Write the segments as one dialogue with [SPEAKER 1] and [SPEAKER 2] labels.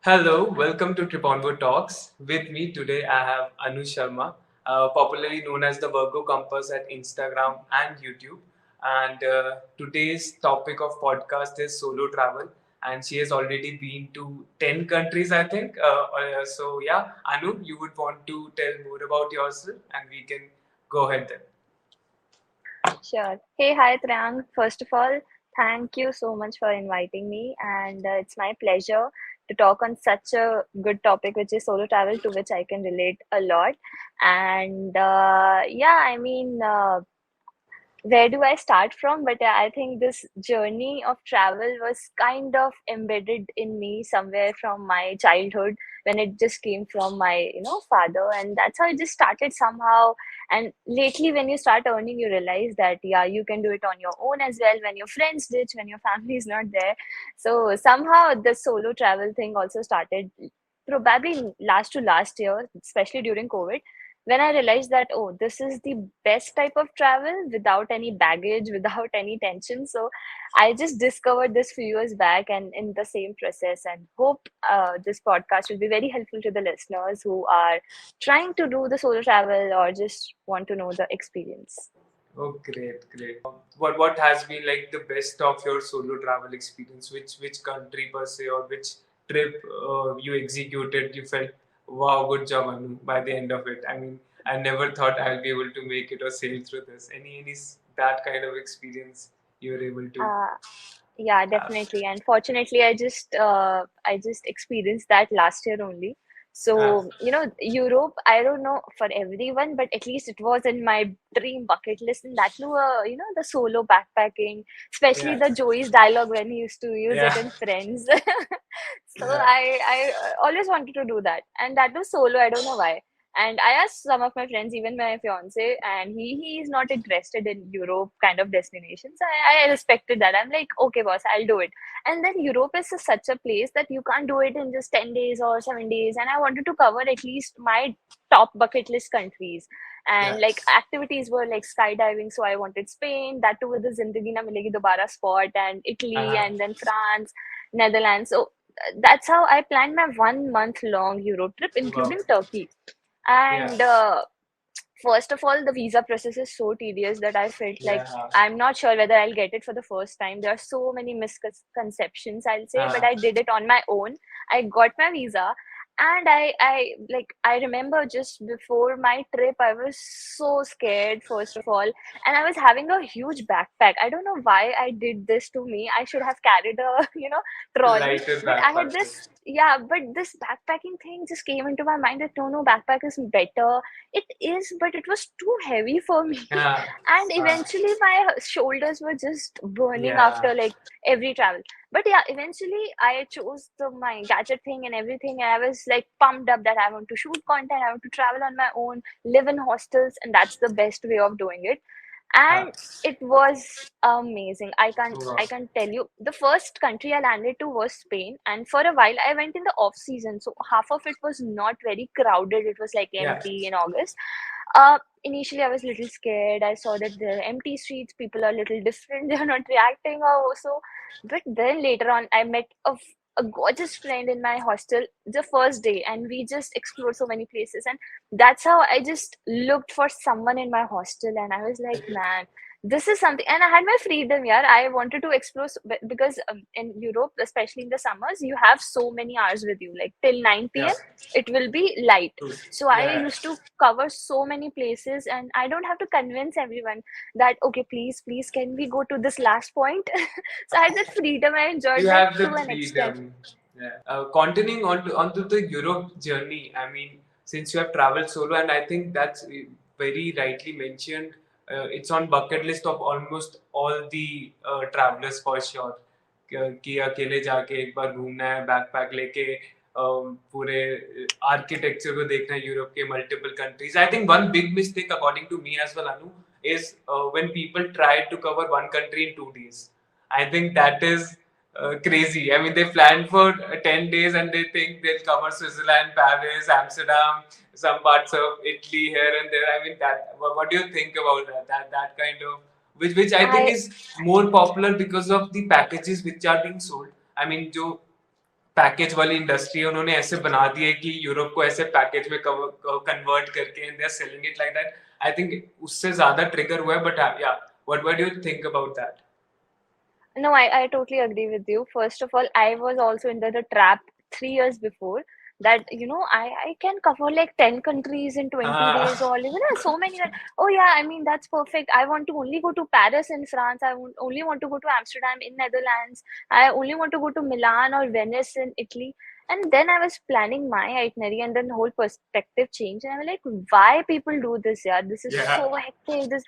[SPEAKER 1] Hello, welcome to Triponvo Talks. With me today, I have Anu Sharma, popularly known as the Virgo Compass at Instagram and YouTube. And today's topic of podcast is solo travel, and she has already been to 10 countries, I think. So yeah, Anu, you would want to tell more about yourself, and we can go ahead then.
[SPEAKER 2] Sure. Hey, hi, Triyank. First of all, thank you so much for inviting me, and it's my pleasure to talk on such a good topic, which is solo travel, to which I can relate a lot. And yeah, where do I start from? But I think this journey of travel was kind of embedded in me somewhere from my childhood when it just came from my, father. And that's how it just started somehow. And lately, when you start earning, you realize that, yeah, you can do it on your own as well when your friends ditch, when your family is not there. So somehow the solo travel thing also started probably last year, especially during COVID, when I realized that, oh, this is the best type of travel without any baggage, without any tension. So I just discovered this few years back and in the same process, and hope this podcast will be very helpful to the listeners who are trying to do the solo travel or just want to know the experience.
[SPEAKER 1] Oh, great, great. What has been like the best of your solo travel experience? Which country per se or which trip you executed? You felt wow, good job, Anu. By the end of it, I mean, I never thought I'll be able to make it or sail through this. That kind of experience you were able to
[SPEAKER 2] Uh, Yeah,
[SPEAKER 1] have?
[SPEAKER 2] definitely. And fortunately, I just experienced that last year only.
[SPEAKER 1] Uh,
[SPEAKER 2] So, Europe, I don't know for everyone, but at least it was in my dream bucket list. And that too, the solo backpacking, especially
[SPEAKER 1] yeah,
[SPEAKER 2] the Joey's dialogue when he used to use it
[SPEAKER 1] yeah,
[SPEAKER 2] in Friends. So
[SPEAKER 1] yeah.
[SPEAKER 2] I always wanted to do that. And that was solo. I don't know why. And I asked some of my friends, even my fiance, and he is not interested in Europe kind of destinations. I respected that. I'm like, okay, boss, I'll do it. And then Europe is such a place that you can't do it in just 10 days or 7 days. And I wanted to cover at least my top bucket list countries. And
[SPEAKER 1] Yeah.
[SPEAKER 2] like activities were like skydiving. So I wanted Spain, that too with the Zindagi Na Milegi Dobara spot, and Italy,
[SPEAKER 1] Uh-huh.
[SPEAKER 2] and then France, Netherlands. So that's how I planned my 1 month long Europe trip,
[SPEAKER 1] Wow.
[SPEAKER 2] including Turkey.
[SPEAKER 1] Yeah.
[SPEAKER 2] And first of all, the visa process is so tedious that I felt like
[SPEAKER 1] Yeah.
[SPEAKER 2] I'm not sure whether I'll get it for the first time. There are so many misconceptions, I'll say, but
[SPEAKER 1] Uh,
[SPEAKER 2] I did it on my own. I got my visa. And I remember just before my trip, I was so scared, first of all, and I was having a huge backpack. I don't know why I did this to me. I should have carried a, trolley,
[SPEAKER 1] lighter
[SPEAKER 2] but I had
[SPEAKER 1] backpack.
[SPEAKER 2] this, yeah, but this backpacking thing just came into my mind that no, backpack is better. It is, but it was too heavy for me.
[SPEAKER 1] Yeah.
[SPEAKER 2] And
[SPEAKER 1] Uh,
[SPEAKER 2] eventually my shoulders were just burning
[SPEAKER 1] yeah.
[SPEAKER 2] after like every travel. But yeah, eventually I chose my gadget thing and everything. And I was like pumped up that I want to shoot content, I want to travel on my own, live in hostels, and that's the best way of doing it.
[SPEAKER 1] Uh,
[SPEAKER 2] And it was amazing. i can't
[SPEAKER 1] wow.
[SPEAKER 2] i can't tell you, the first country I landed to was Spain, and for a while I went in the off season, so half of it was not very crowded, it was like
[SPEAKER 1] Yeah.
[SPEAKER 2] empty in August. Initially I was a little scared. I saw that there are empty streets, people are a little different, they are not reacting or so. But then later on I met a gorgeous friend in my hostel the first day, and we just explored so many places. And that's how I just looked for someone in my hostel, and I was like, man, this is something. And I had my freedom. Yeah, I wanted to explore because in Europe, especially in the summers, you have so many hours with you, like till 9
[SPEAKER 1] Yeah.
[SPEAKER 2] p.m. it will be light.
[SPEAKER 1] True.
[SPEAKER 2] So I
[SPEAKER 1] Yeah.
[SPEAKER 2] used to cover so many places, and I don't have to convince everyone that, okay, please, can we go to this last point? So I had that freedom. I enjoyed
[SPEAKER 1] You
[SPEAKER 2] that
[SPEAKER 1] have the
[SPEAKER 2] to an extent.
[SPEAKER 1] freedom. Yeah. Continuing onto the Europe journey, I mean, since you have traveled solo, and I think that's very rightly mentioned, it's on bucket list of almost all the travelers for sure. कि अकेले जाके एक बार घूमना है backpack लेके पूरे architecture को देखना है यूरोप के multiple countries I think one big mistake according to me as well अनु is when people try to cover one country in 2 days. I think that is crazy. I mean, they planned for 10 days and they think they'll cover Switzerland, Paris, Amsterdam, some parts of Italy here and there. I mean, what do you think about that? That kind of which I think
[SPEAKER 2] I
[SPEAKER 1] is more popular because of the packages which are being sold. I mean, जो package वाली industry है, उन्होंने ऐसे बना दी है कि Europe को ऐसे पैकेज में कन्वर्ट करके and they are selling it like that. I think उससे ज्यादा ट्रिगर हुआ है. बट या, what do you think about that?
[SPEAKER 2] No, I totally agree with you. First of all, I was also in the trap 3 years before that, I can cover like 10 countries in 20 days or even so many that, oh yeah, I mean, that's perfect. I want to only go to Paris in France. Only want to go to Amsterdam in Netherlands. I only want to go to Milan or Venice in Italy. And then I was planning my itinerary and then the whole perspective changed. And I was like, why people do this? Yeah, this is
[SPEAKER 1] Yeah.
[SPEAKER 2] so hectic. This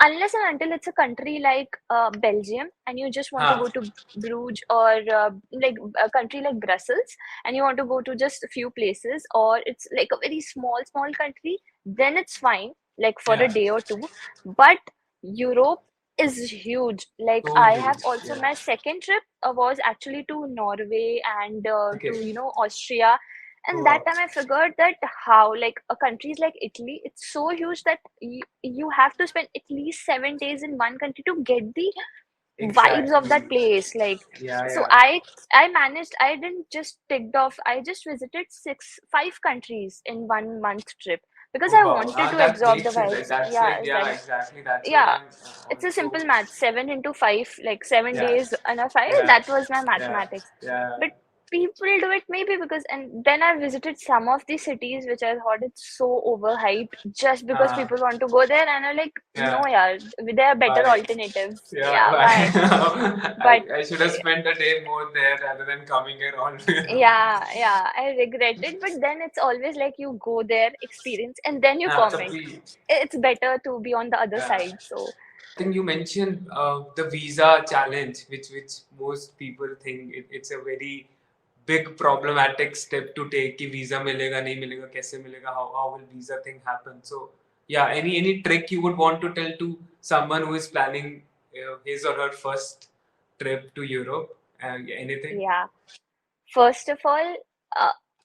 [SPEAKER 2] unless and until it's a country like Belgium and you just want to go to Bruges or like a country like Brussels and you want to go to just a few places or it's like a very small country, then it's fine like for a
[SPEAKER 1] Yeah.
[SPEAKER 2] day or two. But Europe is huge. Like
[SPEAKER 1] So
[SPEAKER 2] I have
[SPEAKER 1] huge.
[SPEAKER 2] also
[SPEAKER 1] Yeah.
[SPEAKER 2] my second trip was actually to Norway and
[SPEAKER 1] Okay.
[SPEAKER 2] to Austria. And that
[SPEAKER 1] Wow.
[SPEAKER 2] time I figured that how like a countries like Italy, it's so huge that you have to spend at least 7 days in one country to get the vibes of that
[SPEAKER 1] Exactly.
[SPEAKER 2] place. Like
[SPEAKER 1] Yeah,
[SPEAKER 2] so
[SPEAKER 1] yeah.
[SPEAKER 2] I managed, I didn't just ticked off, I just visited 5 countries in 1 month trip because
[SPEAKER 1] Oh
[SPEAKER 2] I
[SPEAKER 1] wow.
[SPEAKER 2] wanted to
[SPEAKER 1] That
[SPEAKER 2] absorb the
[SPEAKER 1] makes sense. Like,
[SPEAKER 2] vibes.
[SPEAKER 1] that's
[SPEAKER 2] Yeah,
[SPEAKER 1] like,
[SPEAKER 2] it's
[SPEAKER 1] yeah,
[SPEAKER 2] like
[SPEAKER 1] exactly. That's what
[SPEAKER 2] yeah,
[SPEAKER 1] I'm
[SPEAKER 2] it's a
[SPEAKER 1] also.
[SPEAKER 2] simple math. 7 into 5, like seven
[SPEAKER 1] Yeah.
[SPEAKER 2] days and a five.
[SPEAKER 1] Yeah.
[SPEAKER 2] That was my
[SPEAKER 1] Yeah.
[SPEAKER 2] mathematics.
[SPEAKER 1] Yeah.
[SPEAKER 2] But people do it maybe because, and then I visited some of the cities which I thought it's so overhyped just because
[SPEAKER 1] Uh,
[SPEAKER 2] people want to go there, and I'm like,
[SPEAKER 1] yeah.
[SPEAKER 2] no, yeah, there are better
[SPEAKER 1] Why?
[SPEAKER 2] alternatives.
[SPEAKER 1] Yeah.
[SPEAKER 2] Yeah, why?
[SPEAKER 1] Why?
[SPEAKER 2] But
[SPEAKER 1] I should have spent a day more there rather than coming here all day.
[SPEAKER 2] yeah, I regret it. But then it's always like you go there, experience, and then you
[SPEAKER 1] हाँ,
[SPEAKER 2] comment.
[SPEAKER 1] तभी.
[SPEAKER 2] It's better to be on the other
[SPEAKER 1] Yeah.
[SPEAKER 2] side. So
[SPEAKER 1] I think you mentioned the visa challenge, which most people think it's a very big problematic step to take. कि visa मिलेगा नहीं मिलेगा कैसे मिलेगा, how will visa thing happen? So yeah, any trick you would want to tell to someone who is planning his or her first trip to Europe? Anything?
[SPEAKER 2] yeah. First of all,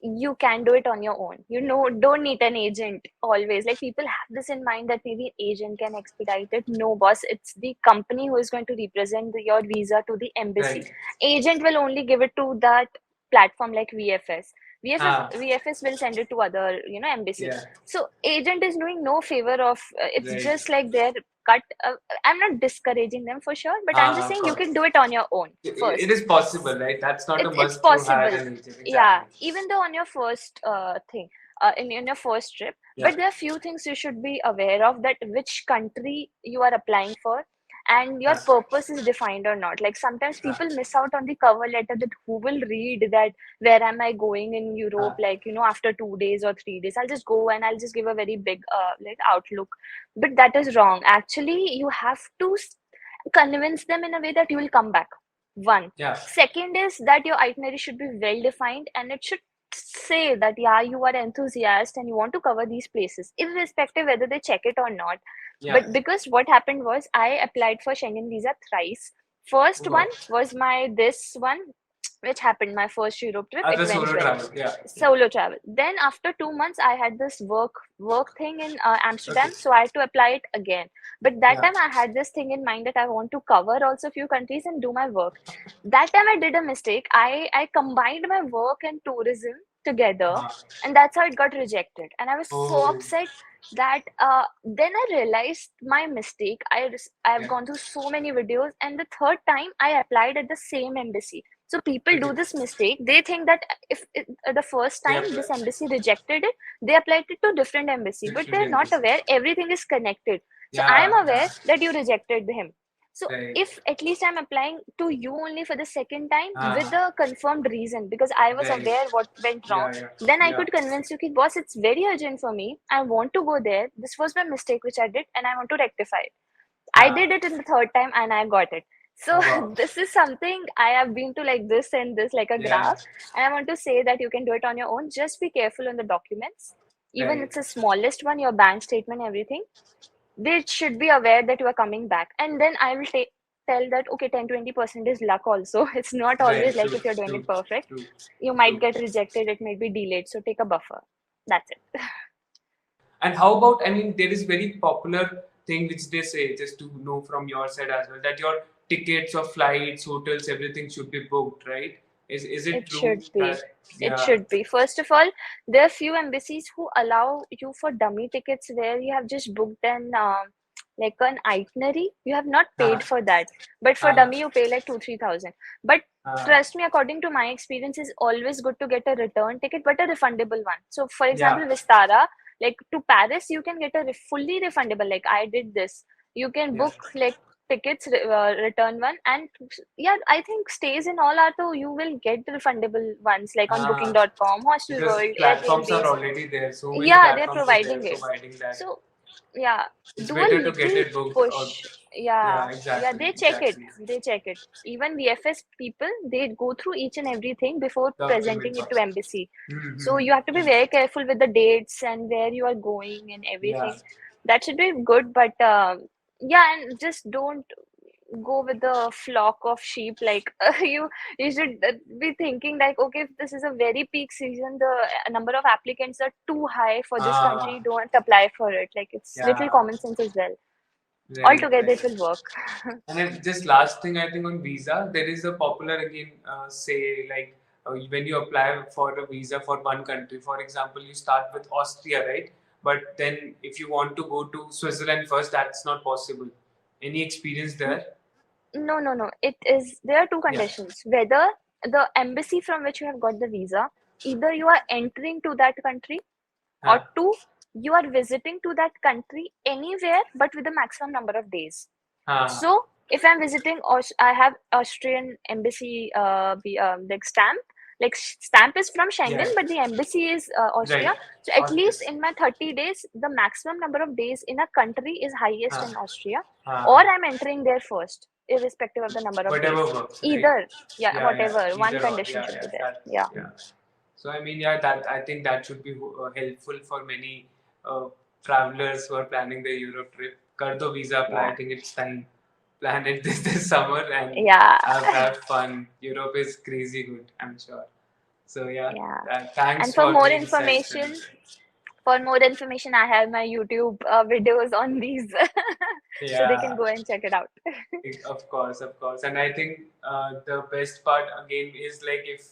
[SPEAKER 2] you can do it on your own. Don't need an agent always. Like people have this in mind that maybe an agent can expedite it. No, boss, it's the company who is going to represent your visa to the embassy.
[SPEAKER 1] Right.
[SPEAKER 2] Agent will only give it to that platform like VFS.
[SPEAKER 1] Ah.
[SPEAKER 2] VFS will send it to other, embassy.
[SPEAKER 1] Yeah.
[SPEAKER 2] So agent is doing no favor of. It's
[SPEAKER 1] Right.
[SPEAKER 2] just like their cut. I'm not discouraging them for sure, but I'm just
[SPEAKER 1] Of
[SPEAKER 2] saying you can
[SPEAKER 1] course.
[SPEAKER 2] do it on your own
[SPEAKER 1] It
[SPEAKER 2] first.
[SPEAKER 1] is possible, right? That's not a
[SPEAKER 2] It's
[SPEAKER 1] must to hire
[SPEAKER 2] possible.
[SPEAKER 1] an agent.
[SPEAKER 2] Yeah,
[SPEAKER 1] Exactly.
[SPEAKER 2] even though on your first thing, in your first trip,
[SPEAKER 1] Yeah.
[SPEAKER 2] but there are few things you should be aware of, that which country you are applying for and your
[SPEAKER 1] Ah.
[SPEAKER 2] purpose is defined or not. Like sometimes people miss out on the cover letter, that who will read that where am I going in Europe,
[SPEAKER 1] Ah.
[SPEAKER 2] like after 2 days or 3 days I'll just go and I'll just give a very big like outlook. But that is wrong. Actually, you have to convince them in a way that you will come back. One.
[SPEAKER 1] Yeah.
[SPEAKER 2] Second is that your itinerary should be well defined and it should say that yeah, you are enthusiast and you want to cover these places irrespective whether they check it or not.
[SPEAKER 1] Yeah.
[SPEAKER 2] But because what happened was I applied for Schengen visa thrice. First
[SPEAKER 1] Oh,
[SPEAKER 2] one was my this one which happened, my first Europe trip. It
[SPEAKER 1] other
[SPEAKER 2] went
[SPEAKER 1] solo
[SPEAKER 2] well.
[SPEAKER 1] travel. Yeah.
[SPEAKER 2] Solo travel. Then after 2 months, I had this work thing in Amsterdam,
[SPEAKER 1] Okay.
[SPEAKER 2] so I had to apply it again. But that
[SPEAKER 1] Yeah.
[SPEAKER 2] time I had this thing in mind that I want to cover also a few countries and do my work. That time I did a mistake. I combined my work and tourism together, and that's how it got rejected. And I was so
[SPEAKER 1] Oh.
[SPEAKER 2] upset that then I realized my mistake. I've
[SPEAKER 1] Yeah.
[SPEAKER 2] gone through so many videos, and the third time I applied at the same embassy. So people do
[SPEAKER 1] Okay.
[SPEAKER 2] this mistake. They think that if the first
[SPEAKER 1] They
[SPEAKER 2] time
[SPEAKER 1] apply.
[SPEAKER 2] this embassy rejected it, they applied it to different embassy, but
[SPEAKER 1] Different
[SPEAKER 2] they're not
[SPEAKER 1] embassy.
[SPEAKER 2] aware everything is connected. So I am
[SPEAKER 1] Yeah.
[SPEAKER 2] aware that you rejected him. So
[SPEAKER 1] Right.
[SPEAKER 2] if at least I'm applying to you only for the second time with
[SPEAKER 1] Ah.
[SPEAKER 2] a confirmed reason, because I was
[SPEAKER 1] Right.
[SPEAKER 2] aware what went wrong,
[SPEAKER 1] Yeah. Yeah.
[SPEAKER 2] then I
[SPEAKER 1] Yeah.
[SPEAKER 2] could convince you, ki, boss, it's very urgent for me. I want to go there. This was my mistake which I did, and I want to rectify it. I
[SPEAKER 1] Ah.
[SPEAKER 2] did it in the third time, and I got it. So
[SPEAKER 1] Oh wow.
[SPEAKER 2] this is something I have been to like this and this, like a
[SPEAKER 1] Yeah.
[SPEAKER 2] graph. And I want to say that you can do it on your own. Just be careful on the documents. Even
[SPEAKER 1] Right.
[SPEAKER 2] it's the smallest one, your bank statement, everything. They should be aware that you are coming back. And then I will tell that, okay, 10-20% is luck also. It's not
[SPEAKER 1] Right.
[SPEAKER 2] always like
[SPEAKER 1] True.
[SPEAKER 2] if you're doing
[SPEAKER 1] True.
[SPEAKER 2] it perfect.
[SPEAKER 1] True.
[SPEAKER 2] You might
[SPEAKER 1] True.
[SPEAKER 2] get rejected, it might be delayed. So take a buffer. That's it.
[SPEAKER 1] And how about, I mean, there is very popular thing which they say, just to know from your side as well, that your tickets or flights, hotels, everything should be booked, right? Is it
[SPEAKER 2] It
[SPEAKER 1] true
[SPEAKER 2] should be.
[SPEAKER 1] that
[SPEAKER 2] It
[SPEAKER 1] yeah
[SPEAKER 2] should be. First of all, there are few embassies who allow you for dummy tickets where you have just booked like an itinerary. You have not paid
[SPEAKER 1] huh,
[SPEAKER 2] for that, but for
[SPEAKER 1] huh,
[SPEAKER 2] dummy you pay like 2-3 thousand. But
[SPEAKER 1] huh,
[SPEAKER 2] trust me, according to my experience, it's always good to get a return ticket, but a refundable one. So, for example,
[SPEAKER 1] yeah
[SPEAKER 2] Vistara, like to Paris, you can get a fully refundable. Like I did this. You can
[SPEAKER 1] yeah
[SPEAKER 2] book like tickets, return one, and yeah, I think stays in all are though you will get the refundable ones like on
[SPEAKER 1] uh,
[SPEAKER 2] booking.com, Hostel
[SPEAKER 1] because
[SPEAKER 2] World,
[SPEAKER 1] platforms are
[SPEAKER 2] Airbnbs.
[SPEAKER 1] already there. So many
[SPEAKER 2] Yeah, they're
[SPEAKER 1] platforms are there
[SPEAKER 2] providing it.
[SPEAKER 1] providing that.
[SPEAKER 2] So yeah,
[SPEAKER 1] It's
[SPEAKER 2] do a
[SPEAKER 1] better to get
[SPEAKER 2] little
[SPEAKER 1] it booked or
[SPEAKER 2] push. Yeah,
[SPEAKER 1] yeah,
[SPEAKER 2] yeah,
[SPEAKER 1] exactly,
[SPEAKER 2] they check it.
[SPEAKER 1] exactly.
[SPEAKER 2] They check it. Even VFS people, they go through each and everything before
[SPEAKER 1] The payment
[SPEAKER 2] presenting it to
[SPEAKER 1] part.
[SPEAKER 2] embassy. So
[SPEAKER 1] Mm-hmm.
[SPEAKER 2] you have to be very careful with the dates and where you are going and
[SPEAKER 1] Yeah.
[SPEAKER 2] everything. That should be good, but yeah, and just don't go with the flock of sheep. Like you should be thinking like, okay, if this is a very peak season, the number of applicants are too high for this country,
[SPEAKER 1] Ah,
[SPEAKER 2] don't apply for it. Like it's little
[SPEAKER 1] yeah.
[SPEAKER 2] common sense as well.
[SPEAKER 1] Right,
[SPEAKER 2] Altogether it
[SPEAKER 1] right.
[SPEAKER 2] will work.
[SPEAKER 1] And then just last thing, I think on visa, there is a popular again say like when you apply for a visa for one country, for example, you start with Austria, right? But then if you want to go to Switzerland first, that's not possible. Any experience there?
[SPEAKER 2] No. It is, there are two
[SPEAKER 1] Yeah.
[SPEAKER 2] conditions. Whether the embassy from which you have got the visa, either you are entering to that country, or
[SPEAKER 1] Huh.
[SPEAKER 2] two, you are visiting to that country anywhere but with a maximum number of days.
[SPEAKER 1] Huh.
[SPEAKER 2] So if I'm visiting, I have Austrian embassy like stamp. Like stamp is from Schengen,
[SPEAKER 1] Yeah.
[SPEAKER 2] but the embassy is Austria.
[SPEAKER 1] Right.
[SPEAKER 2] So at least
[SPEAKER 1] Auspice.
[SPEAKER 2] in my 30 days, the maximum number of days in a country is highest
[SPEAKER 1] Huh.
[SPEAKER 2] in Austria, or
[SPEAKER 1] Huh.
[SPEAKER 2] I'm entering there first, irrespective of the number of
[SPEAKER 1] Whatever
[SPEAKER 2] days.
[SPEAKER 1] works, right?
[SPEAKER 2] Either, yeah,
[SPEAKER 1] Yeah, yeah.
[SPEAKER 2] whatever. One
[SPEAKER 1] Either or.
[SPEAKER 2] condition
[SPEAKER 1] Yeah,
[SPEAKER 2] should
[SPEAKER 1] yeah.
[SPEAKER 2] be there.
[SPEAKER 1] That.
[SPEAKER 2] Yeah,
[SPEAKER 1] Yeah. So I mean, yeah, that I think that should be helpful for many travelers who are planning their Europe trip. Kar do visa apply. I
[SPEAKER 2] yeah,
[SPEAKER 1] think it's time. Plan it this summer and
[SPEAKER 2] yeah,
[SPEAKER 1] have fun. Europe is crazy good, I'm sure. So yeah,
[SPEAKER 2] yeah.
[SPEAKER 1] thanks
[SPEAKER 2] And for
[SPEAKER 1] for
[SPEAKER 2] more
[SPEAKER 1] the insights and
[SPEAKER 2] information, I have my YouTube videos on these, so they can
[SPEAKER 1] yeah.
[SPEAKER 2] go and check it out.
[SPEAKER 1] Of course, of course. And I think the best part again is like if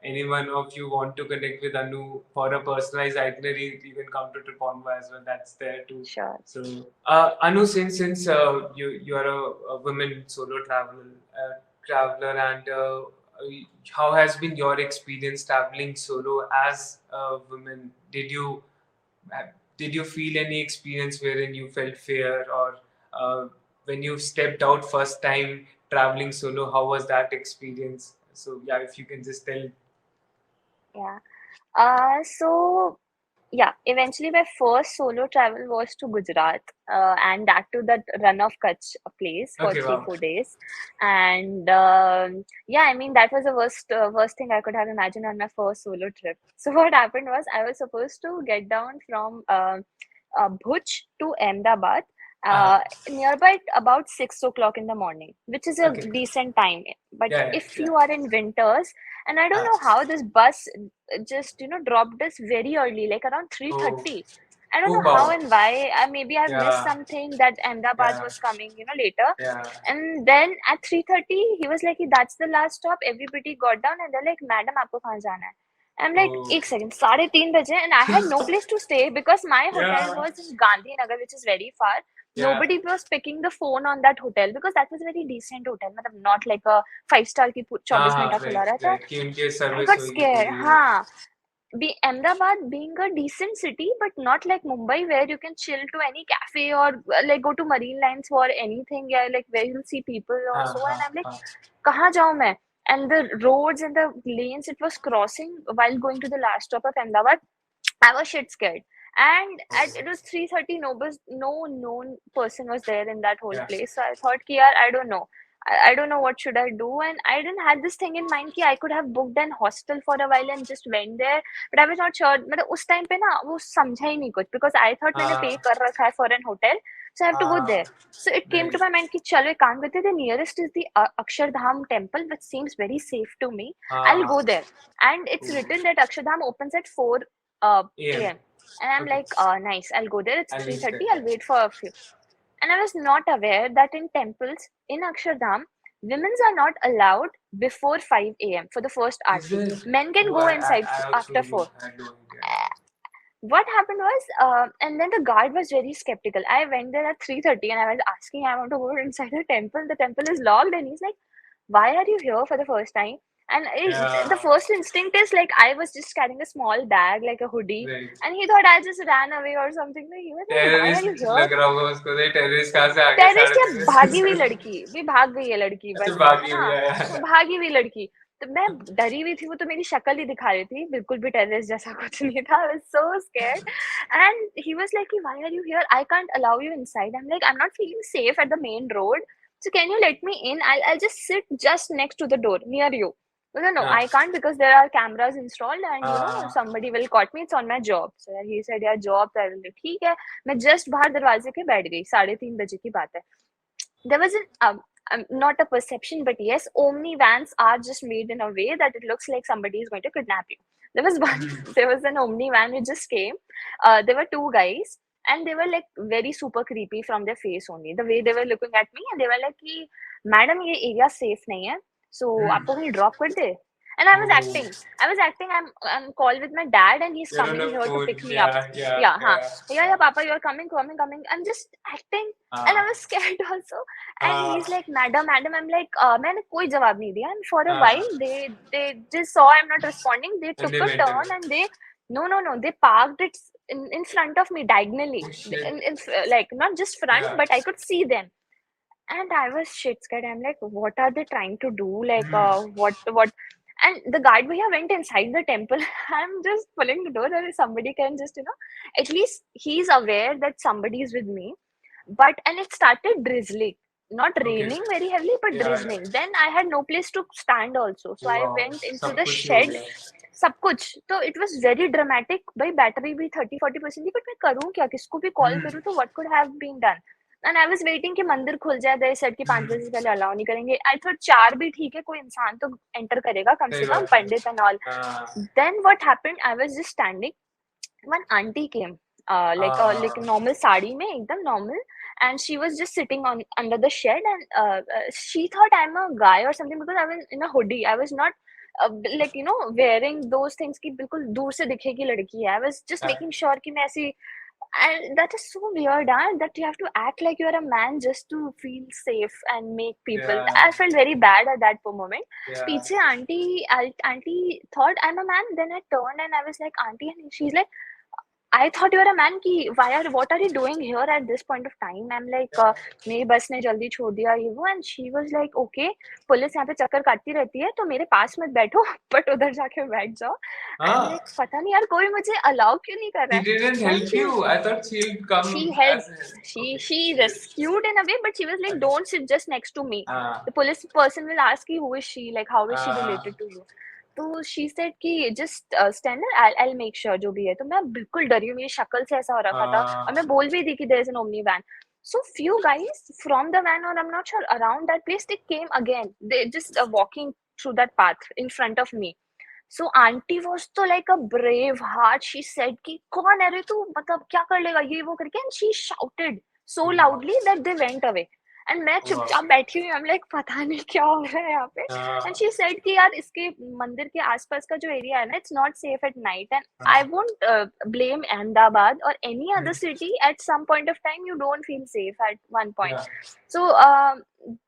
[SPEAKER 1] any one of you want to connect with Anu for a personalized itinerary, you can come to Triponvo as well. That's there too.
[SPEAKER 2] Sure.
[SPEAKER 1] So, Anu, since you are a women solo traveler, and how has been your experience traveling solo as a woman? Uh, did you feel any experience wherein you felt fear or when you stepped out first time traveling solo, how was that experience? So yeah, if you can just tell.
[SPEAKER 2] Yeah. So yeah, eventually my first solo travel was to Gujarat, and that to that run of Kutch place for
[SPEAKER 1] Okay,
[SPEAKER 2] three,
[SPEAKER 1] wow.
[SPEAKER 2] 4 days. And yeah, I mean, that was the worst thing I could have imagined on my first solo trip. So what happened was I was supposed to get down from Bhuj to Ahmedabad,
[SPEAKER 1] Uh-huh.
[SPEAKER 2] uh, nearby at about 6 o'clock in the morning, which is a
[SPEAKER 1] Okay.
[SPEAKER 2] decent time. But
[SPEAKER 1] Yeah, yeah,
[SPEAKER 2] if
[SPEAKER 1] yeah.
[SPEAKER 2] you are in winters, and I don't
[SPEAKER 1] Uh,
[SPEAKER 2] know how this bus just dropped us very early, like around
[SPEAKER 1] oh,
[SPEAKER 2] 3:30. I don't
[SPEAKER 1] oh,
[SPEAKER 2] know how
[SPEAKER 1] wow.
[SPEAKER 2] and why. Maybe I've missed
[SPEAKER 1] Yeah,
[SPEAKER 2] something that Ahmedabad
[SPEAKER 1] yeah,
[SPEAKER 2] was coming, later.
[SPEAKER 1] yeah.
[SPEAKER 2] And then at 3:30, he was like, "That's the last stop." Everybody got down and they're like, "Madam, आपको कहाँ जाना है?" I'm like,
[SPEAKER 1] Oh,
[SPEAKER 2] एक second, 3:30 and I had no place to stay because my hotel
[SPEAKER 1] yeah,
[SPEAKER 2] was in Gandhinagar, which is very far.
[SPEAKER 1] yeah.
[SPEAKER 2] Nobody was picking the phone on that hotel because that was a very decent hotel, मतलब not like a 5 star की 24
[SPEAKER 1] हाँ,
[SPEAKER 2] घंटा खुला
[SPEAKER 1] right,
[SPEAKER 2] रहता है.
[SPEAKER 1] right. कि उनके
[SPEAKER 2] I
[SPEAKER 1] service
[SPEAKER 2] got
[SPEAKER 1] होगी
[SPEAKER 2] scared.
[SPEAKER 1] पूरी.
[SPEAKER 2] हाँ, Ahmedabad being a decent city, but not like Mumbai where you can chill to any cafe or like go to marine lines for anything. Yeah, like where you'll see people or
[SPEAKER 1] हाँ,
[SPEAKER 2] so. And
[SPEAKER 1] हाँ,
[SPEAKER 2] I'm like,
[SPEAKER 1] हाँ.
[SPEAKER 2] कहाँ जाऊँ मैं? And the roads and the lanes it was crossing while going to the last stop of Ahmedabad, I was shit scared. And at it was 3:30, no known person was there in that whole
[SPEAKER 1] Yeah.
[SPEAKER 2] place. So I thought, ki yaar, I don't know. I don't know what should I do. And I didn't have this thing in mind कि I could have booked an hostel for a while and just went there. But I was not sure. मतलब उस time पे ना वो समझा ही नहीं कुछ because I thought मैंने pay
[SPEAKER 1] हाँ,
[SPEAKER 2] कर रखा है for an hotel. So I have to go
[SPEAKER 1] हाँ,
[SPEAKER 2] there. So it came to
[SPEAKER 1] right.
[SPEAKER 2] my mind कि चलो एक काम करते हैं. The nearest is the Akshardham temple, which seems very safe to me. I'll
[SPEAKER 1] हाँ.
[SPEAKER 2] go there. And it's
[SPEAKER 1] Oh.
[SPEAKER 2] written that Akshardham opens at 4
[SPEAKER 1] AM.
[SPEAKER 2] a.m. And I'm
[SPEAKER 1] Okay.
[SPEAKER 2] like, nice, I'll go there. It's
[SPEAKER 1] I'll reach
[SPEAKER 2] 3:30.
[SPEAKER 1] there.
[SPEAKER 2] I'll wait for a few. And I was not aware that in temples in Akshardham, women's are not allowed before 5 a.m. for the first
[SPEAKER 1] Is
[SPEAKER 2] aarti.
[SPEAKER 1] it?
[SPEAKER 2] Men can
[SPEAKER 1] Oh,
[SPEAKER 2] go inside
[SPEAKER 1] I
[SPEAKER 2] after
[SPEAKER 1] also
[SPEAKER 2] 4.
[SPEAKER 1] had no idea.
[SPEAKER 2] What happened was, and then the guard was very skeptical. I went there at 3:30 and I was asking, I want to go inside the temple. The temple is locked, and he's like, "Why are you here for the first time?" And the
[SPEAKER 1] Yeah,
[SPEAKER 2] first instinct is like, I was just carrying a small bag, like a hoodie,
[SPEAKER 1] right.
[SPEAKER 2] and he thought I just ran away or something. He was like, "Why are you
[SPEAKER 1] terrorist
[SPEAKER 2] here?"
[SPEAKER 1] लग रहा होगा उसको, तो terrorist कहाँ से आ गया
[SPEAKER 2] terrorist
[SPEAKER 1] साढ़े
[SPEAKER 2] या
[SPEAKER 1] 3 बजे
[SPEAKER 2] भागी हुई
[SPEAKER 1] से?
[SPEAKER 2] लड़की भी भाग गई है लड़की
[SPEAKER 1] अच्छा,
[SPEAKER 2] बस है
[SPEAKER 1] भागी हुई
[SPEAKER 2] ना, वो
[SPEAKER 1] है।
[SPEAKER 2] भागी हुई लड़की। तो मैं डरी हुई थी, वो तो मेरी शक्ल ही दिखा रही थी, बिल्कुल भी टेररिस्ट जैसा कुछ नहीं था। I was so scared and he was like कि why are you here, I can't allow you inside. I am like, I am not feeling safe at the main road, so can you let me in? I'll just sit just next to the door near you. No, no,
[SPEAKER 1] हाँ
[SPEAKER 2] I can't because there are cameras installed and you know
[SPEAKER 1] हाँ
[SPEAKER 2] somebody will caught me. It's on my job. So he said, yeah, job. तो I was like, ठीक है। मैं just बाहर दरवाजे के बैठ गई, 3:30 की बात है। There was not a perception, but yes, omni vans are just made in a way that it looks like somebody is going to kidnap you. There was one, there was an omni van which just came. There were two guys, and they were like very super creepy from their face only. The way they were looking at me, and they were like, कि, "Madam, ये area safe नहीं है, so आपको कहीं drop कर दे." And I was
[SPEAKER 1] Oh,
[SPEAKER 2] acting. I was acting. I'm on call with my dad, and he's
[SPEAKER 1] you're on
[SPEAKER 2] coming
[SPEAKER 1] a
[SPEAKER 2] here to
[SPEAKER 1] phone.
[SPEAKER 2] pick me up.
[SPEAKER 1] Yeah, yeah,
[SPEAKER 2] Yeah, huh?
[SPEAKER 1] yeah.
[SPEAKER 2] Yeah, yeah, Papa, you're coming, coming, coming. I'm just acting, and I
[SPEAKER 1] हाँ
[SPEAKER 2] was scared also. And
[SPEAKER 1] हाँ
[SPEAKER 2] he's like, "Madam, madam." I'm like, मैंने कोई जवाब नहीं दिया. And for a while,
[SPEAKER 1] हाँ,
[SPEAKER 2] they just saw I'm not responding. They
[SPEAKER 1] and
[SPEAKER 2] took
[SPEAKER 1] they
[SPEAKER 2] a
[SPEAKER 1] went
[SPEAKER 2] turn
[SPEAKER 1] away.
[SPEAKER 2] and they, no, no, no, they parked it in front of me diagonally,
[SPEAKER 1] Oh shit.
[SPEAKER 2] like not just front,
[SPEAKER 1] Yeah.
[SPEAKER 2] but I could see them. And I was shit scared. I'm like, what are they trying to do? Like,
[SPEAKER 1] Hmm.
[SPEAKER 2] what? And the guard bhaiya went inside the temple. I'm just pulling the door that somebody can just, at least he's aware that somebody is with me. But, and it started drizzling, not
[SPEAKER 1] Okay.
[SPEAKER 2] raining very heavily, but
[SPEAKER 1] Yeah, yeah.
[SPEAKER 2] drizzling. Then I had no place to stand also. So I
[SPEAKER 1] Wow.
[SPEAKER 2] went into
[SPEAKER 1] सब
[SPEAKER 2] the
[SPEAKER 1] कुछ ही हो
[SPEAKER 2] shed.
[SPEAKER 1] गया.
[SPEAKER 2] सब कुछ तो it was very dramatic भाई, battery भी 30-40% थी, बट मैं करूँ क्या, किसको भी कॉल
[SPEAKER 1] Hmm.
[SPEAKER 2] करूँ, तो what could have been done. And I was waiting कि मंदिर खुल जाए, दे सेड कि 5 बजे से पहले अलाउ नहीं करेंगे। आई थॉट 4 भी ठीक है, कोई इंसान तो एंटर करेगा कम
[SPEAKER 1] सही
[SPEAKER 2] से कम,
[SPEAKER 1] बात है.
[SPEAKER 2] Pandit and all.
[SPEAKER 1] हाँ
[SPEAKER 2] then what happened, I was just standing, one auntie came, like
[SPEAKER 1] हाँ.
[SPEAKER 2] normal sari mein, ekdam normal, and she was just sitting on under the shed, and she thought I'm a guy or something because I was in a hoodie. I was not like wearing those things ki bilkul dur se dikhegi ladki hai. I was just
[SPEAKER 1] Yeah.
[SPEAKER 2] making sure ki main ऐसी, and that is so weird, that you have to act like you are a man just to feel safe and make people.
[SPEAKER 1] Yeah.
[SPEAKER 2] I felt very bad at that moment.
[SPEAKER 1] Yeah.
[SPEAKER 2] Piche auntie thought I'm a man. Then I turned and I was like, auntie, and she's like, I thought you were a man. Ki, what are you doing here at this point of time? I'm like,
[SPEAKER 1] Yeah.
[SPEAKER 2] मेरी बस ने जल्दी छोड़ दिया ये वो, and she was like, okay, police यहाँ पे चक्कर काटती रहती है, तो मेरे पास मत बैठो, but उधर जाके बैठ जाओ। I'm
[SPEAKER 1] हाँ.
[SPEAKER 2] like, पता नहीं यार, कोई मुझे अलाउ क्यों नहीं कर रहा
[SPEAKER 1] She
[SPEAKER 2] है।
[SPEAKER 1] didn't
[SPEAKER 2] Then
[SPEAKER 1] help you. I thought she'll
[SPEAKER 2] she
[SPEAKER 1] come
[SPEAKER 2] helped,
[SPEAKER 1] as a.
[SPEAKER 2] she
[SPEAKER 1] Okay.
[SPEAKER 2] she
[SPEAKER 1] She did.
[SPEAKER 2] rescued in a way, but she was like,
[SPEAKER 1] Okay.
[SPEAKER 2] don't sit just next to me.
[SPEAKER 1] हाँ
[SPEAKER 2] The police person will ask you, who is she, like how is she
[SPEAKER 1] हाँ.
[SPEAKER 2] related to you. तो she said कि just stand there, I make sure जो भी है। तो मैं बिल्कुल डरी हूँ, मेरी शक्ल से ऐसा हो रखा था, और मैं बोल भी थी कि there is an omni van. So few guys from the van, or I'm not sure, around that place, they came again. They just walking through that path in front of me. So auntie was तो like a brave heart. She said कि कौन है रे तू, मतलब क्या कर लेगा ये वो करके, and she shouted so
[SPEAKER 1] Wow.
[SPEAKER 2] loudly that they went away. And मैं
[SPEAKER 1] Wow.
[SPEAKER 2] चुपचाप बैठी हुई, I'm like पता नहीं क्या हो रहा है यहाँ पे। And she said कि यार इसके मंदिर के आसपास का जो एरिया है ना, it's not safe at night, and I won't blame Ahmedabad or any other city. At some point of time you don't feel safe at one point.
[SPEAKER 1] Yeah.
[SPEAKER 2] So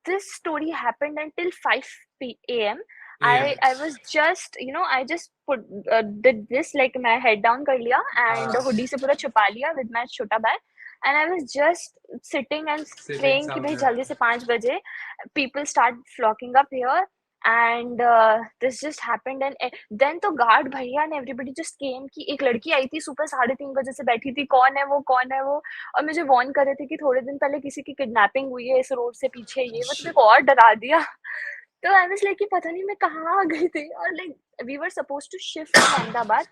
[SPEAKER 2] this story happened until 5 a.m.
[SPEAKER 1] AM.
[SPEAKER 2] I was just, I just put did this, like my head down कर लिया and hoodie से पूरा छुपा लिया with my छोटा bag, and I was just sitting and
[SPEAKER 1] Sitting
[SPEAKER 2] praying कि भाई
[SPEAKER 1] somewhere.
[SPEAKER 2] जल्दी से 5 बजे people start flocking up here, and this just happened. And then तो guard भैया and everybody just came कि एक लड़की आई थी सुबह 3:30 बजे से बैठी थी, कौन है वो, कौन है वो, और मुझे वार्न कर रहे थे कि थोड़े दिन पहले किसी की किडनैपिंग हुई है इस रोड से पीछे, ये वो, तो मेरे को और डरा दिया। तो आई वाज लाइक कि पता नहीं मैं कहाँ आ गई थी, और like we were supposed to shift from Ahmedabad,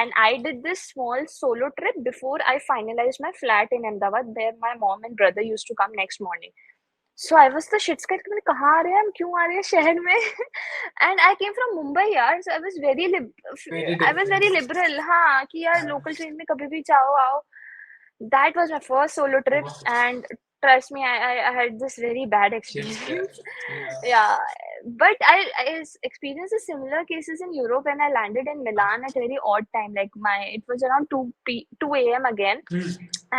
[SPEAKER 2] and I did this small solo trip before I finalized my flat in Ahmedabad, where my mom and brother used to come next morning. So I was the shit scared कि कहाँ आ रहे हैं हम, क्यों आ रहे हैं शहर में। And I came from Mumbai यार, so
[SPEAKER 1] Very
[SPEAKER 2] I was
[SPEAKER 1] different.
[SPEAKER 2] very liberal, हाँ, कि यार लोकल ट्रेन में कभी भी चाहो आओ। That was my first solo trip,
[SPEAKER 1] Wow.
[SPEAKER 2] and trust me, I had this very bad
[SPEAKER 1] Shit, yeah.
[SPEAKER 2] experience.
[SPEAKER 1] Yeah.
[SPEAKER 2] Yeah, but I experienced a similar cases in Europe when I landed in Milan at a very odd time. Like it was around 2 a.m. again,
[SPEAKER 1] Hmm.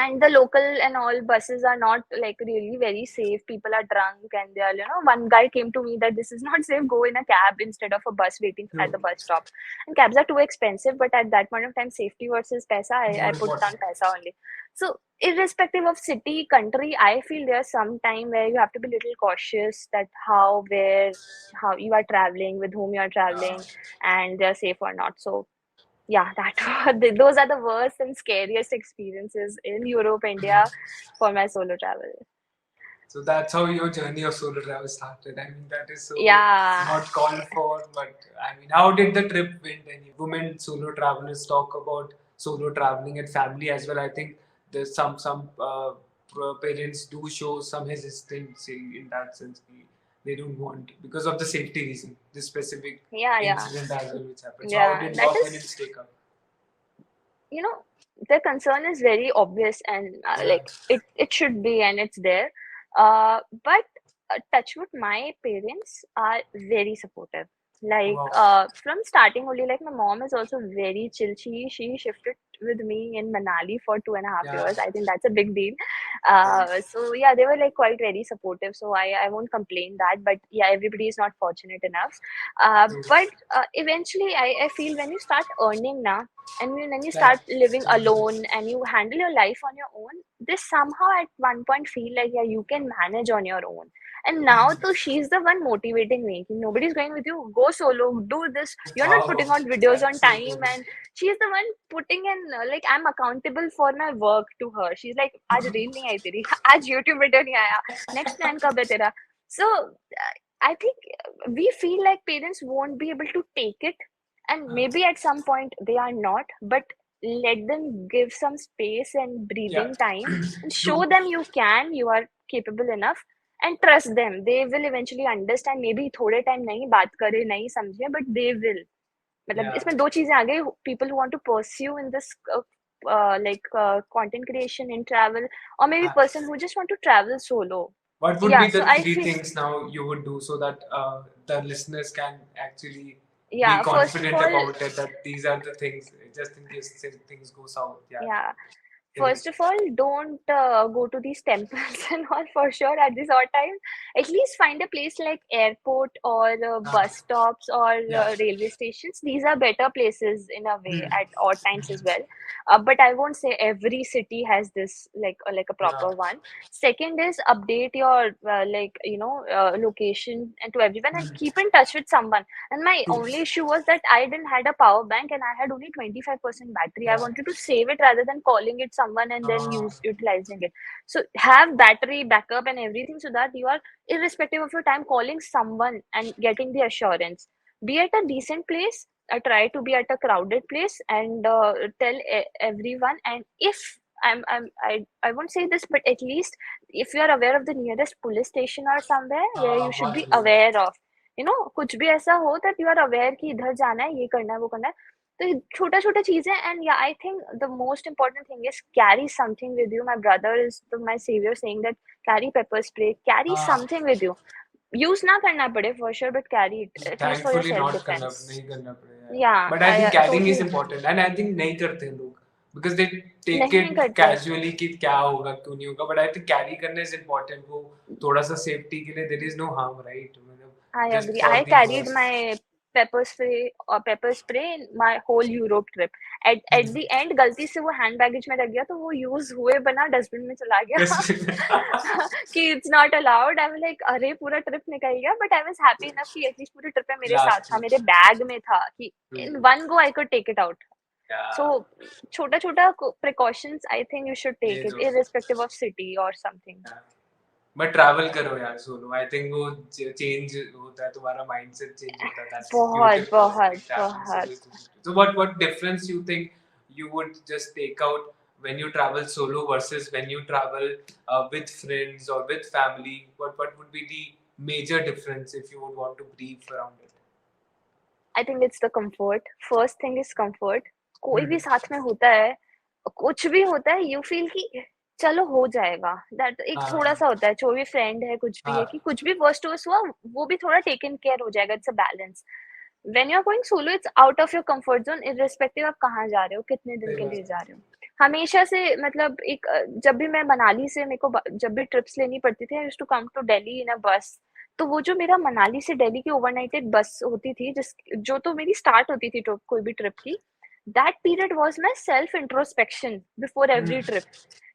[SPEAKER 2] and the local and all buses are not like really very safe. People are drunk, and they are, one guy came to me that this is not safe, go in a cab instead of a bus waiting at
[SPEAKER 1] True.
[SPEAKER 2] the bus stop. And cabs are too expensive, but at that point of time, safety versus paisa, I
[SPEAKER 1] More
[SPEAKER 2] put
[SPEAKER 1] important.
[SPEAKER 2] down paisa only. So irrespective of city, country, I feel there's some time where you have to be little cautious that how you are traveling, with whom you are traveling, and they're safe or not. So yeah, those are the worst and scariest experiences in Europe, India for my solo travel.
[SPEAKER 1] So that's how your journey of solo travel started. I mean, that is so
[SPEAKER 2] Yeah.
[SPEAKER 1] not called for, but I mean, how did the trip went? Any women solo travelers talk about solo traveling and family as well. I think there's some parents do show some hesitance in that sense. They don't want because of the safety reason. This specific
[SPEAKER 2] Yeah, yeah,
[SPEAKER 1] incident as well which happened. So how
[SPEAKER 2] yeah.
[SPEAKER 1] did
[SPEAKER 2] That
[SPEAKER 1] your
[SPEAKER 2] is,
[SPEAKER 1] parents take up?
[SPEAKER 2] you know, the concern is very obvious, and
[SPEAKER 1] Yeah.
[SPEAKER 2] like it should be, and it's there. But touch wood, my parents are very supportive. Like
[SPEAKER 1] Wow.
[SPEAKER 2] from starting only, like my mom is also very chill. She shifted with me in Manali for 2.5 years.
[SPEAKER 1] Yeah.
[SPEAKER 2] I think that's a big deal.
[SPEAKER 1] Yeah.
[SPEAKER 2] So yeah, they were like quite very supportive. So I won't complain that. But yeah, everybody is not fortunate enough.
[SPEAKER 1] True.
[SPEAKER 2] But eventually, I feel when you start earning now, and when you
[SPEAKER 1] That
[SPEAKER 2] start living
[SPEAKER 1] changes.
[SPEAKER 2] alone and you handle your life on your own, they somehow at one point feel like, yeah, you can manage on your own. And now, so she's the one motivating me. Nobody's going with you. Go solo. Do this. You're not
[SPEAKER 1] Wow.
[SPEAKER 2] putting out videos on
[SPEAKER 1] That's so
[SPEAKER 2] time.
[SPEAKER 1] good.
[SPEAKER 2] And she's the one putting in, like, I'm accountable for my work to her. She's like, आज reel नहीं आई तेरी, आज YouTube video नहीं आया, next plan कब है तेरा? So I think we feel like parents won't be able to take it, and maybe at some point they are not, but let them give some space and
[SPEAKER 1] Yeah.
[SPEAKER 2] breathing time, and show
[SPEAKER 1] True.
[SPEAKER 2] them you are capable enough, and trust them. They will eventually understand. Maybe थोड़े time नहीं बात करे नहीं समझे, but they will. मतलब
[SPEAKER 1] Yeah.
[SPEAKER 2] इसमें दो चीजें आ गई. People who want to pursue in this content creation in travel, or maybe
[SPEAKER 1] Uh,
[SPEAKER 2] person who just want to travel solo.
[SPEAKER 1] what would
[SPEAKER 2] Yeah,
[SPEAKER 1] be
[SPEAKER 2] so
[SPEAKER 1] the
[SPEAKER 2] I
[SPEAKER 1] three
[SPEAKER 2] feel,
[SPEAKER 1] things now you would do so that the listeners can actually be
[SPEAKER 2] yeah, first of
[SPEAKER 1] confident
[SPEAKER 2] all,
[SPEAKER 1] about it that these are the things just in case things go south? Yeah.
[SPEAKER 2] yeah.
[SPEAKER 1] Tell me.
[SPEAKER 2] First of all, don't go to these temples and all for sure at this odd time. At least find a place like airport or bus stops or
[SPEAKER 1] Yeah.
[SPEAKER 2] railway stations. These are better places in a way
[SPEAKER 1] Hmm.
[SPEAKER 2] at odd times as well. But I won't say every city has this like a
[SPEAKER 1] Yeah.
[SPEAKER 2] proper one. Second is update your location and to everyone, and keep in touch with someone. And my
[SPEAKER 1] True.
[SPEAKER 2] only issue was that I didn't had a power bank and I had only 25% battery. I
[SPEAKER 1] Yeah.
[SPEAKER 2] wanted to save it rather than calling it someone and then
[SPEAKER 1] Uh,
[SPEAKER 2] utilizing it. So have battery backup and everything so that you are, irrespective of your time, calling someone and getting the assurance. Be at a decent place. Try to be at a crowded place and tell everyone. And if I won't say this, but at least if you are aware of the nearest police station or somewhere where you should
[SPEAKER 1] what
[SPEAKER 2] be
[SPEAKER 1] is it?
[SPEAKER 2] aware of, कुछ भी ऐसा हो that you are aware कि इधर जाना है, ये करना है, वो करना है. तो छोटा छोटा चीजें. And yeah, I think the most important thing is carry something with you. My brother is my savior saying that carry pepper spray, carry
[SPEAKER 1] Uh,
[SPEAKER 2] something with you. Use ना करना पड़े for sure, but carry it at least for your
[SPEAKER 1] Thankfully
[SPEAKER 2] self
[SPEAKER 1] not करना
[SPEAKER 2] defense.
[SPEAKER 1] नहीं करना पड़ेगा.
[SPEAKER 2] Yeah,
[SPEAKER 1] But I think
[SPEAKER 2] I
[SPEAKER 1] carrying is
[SPEAKER 2] totally
[SPEAKER 1] important and I think नहीं करते हैं लोग because they take
[SPEAKER 2] नहीं
[SPEAKER 1] it
[SPEAKER 2] करते.
[SPEAKER 1] casually कि क्या होगा क्यों नहीं होगा. But I think carry करना is important. वो थोड़ा सा safety के लिए there is no harm, right? मतलब
[SPEAKER 2] I
[SPEAKER 1] just
[SPEAKER 2] agree.
[SPEAKER 1] for
[SPEAKER 2] I
[SPEAKER 1] the
[SPEAKER 2] carried
[SPEAKER 1] worst.
[SPEAKER 2] my pepper spray in my whole Europe trip. At the end, गलती से वो हैंड बैगेज में रख गया तो वो यूज हुए बना डस्टबिन में चला गया. कि it's not allowed. I'm like, अरे पूरा ट्रिप निकल गया. But I was happy enough कि एटलीस्ट पूरे ट्रिप में मेरे साथ
[SPEAKER 1] Last
[SPEAKER 2] था,
[SPEAKER 1] week.
[SPEAKER 2] मेरे बैग में था कि
[SPEAKER 1] Hmm.
[SPEAKER 2] in one go I could take it out.
[SPEAKER 1] Yeah.
[SPEAKER 2] So छोटा छोटा precautions I think you should
[SPEAKER 1] ये
[SPEAKER 2] take it
[SPEAKER 1] तो.
[SPEAKER 2] irrespective of city or something.
[SPEAKER 1] Yeah. But travel करो यार सोलो आई थिंक वो चेंज होता है तुम्हारा माइंडसेट चेंज होता है दैट्स
[SPEAKER 2] बहुत
[SPEAKER 1] ब्यूटीफुल
[SPEAKER 2] बहुत
[SPEAKER 1] ट्रैवलिंग
[SPEAKER 2] बहुत.
[SPEAKER 1] Solo so what difference you think you would just take out when you travel solo versus when you travel with friends or with family what would be the major difference if you would want to brief around it.
[SPEAKER 2] I think it's the comfort. First thing is comfort. कोई भी साथ में होता है, कुछ भी होता है, you feel कि चलो हो जाएगा, दैट एक थोड़ा सा
[SPEAKER 1] हाँ
[SPEAKER 2] होता है, जो भी फ्रेंड है कुछ भी है कि
[SPEAKER 1] हाँ
[SPEAKER 2] कुछ भी वर्स्ट वर्स्ट हुआ वो भी थोड़ा टेकन केयर हो जाएगा, it's a balance. When you are going solo it's out of your comfort zone, irrespective आप कहाँ जा रहे हो, कितने दिन
[SPEAKER 1] सही
[SPEAKER 2] के
[SPEAKER 1] बात
[SPEAKER 2] लिए
[SPEAKER 1] है।
[SPEAKER 2] जा रहे हो। हमेशा से मतलब एक जब भी मैं मनाली से मेरे को जब भी ट्रिप्स लेनी पड़ती थी, I used to come to Delhi in a bus. तो वो जो मेरा मनाली से दिल्ली की ओवरनाइटेड बस होती थी, जिस जो तो मेरी स्टार्ट होती थी ट्रिप, कोई भी ट्रिप की, that period was my self introspection before
[SPEAKER 1] hmm,
[SPEAKER 2] every trip.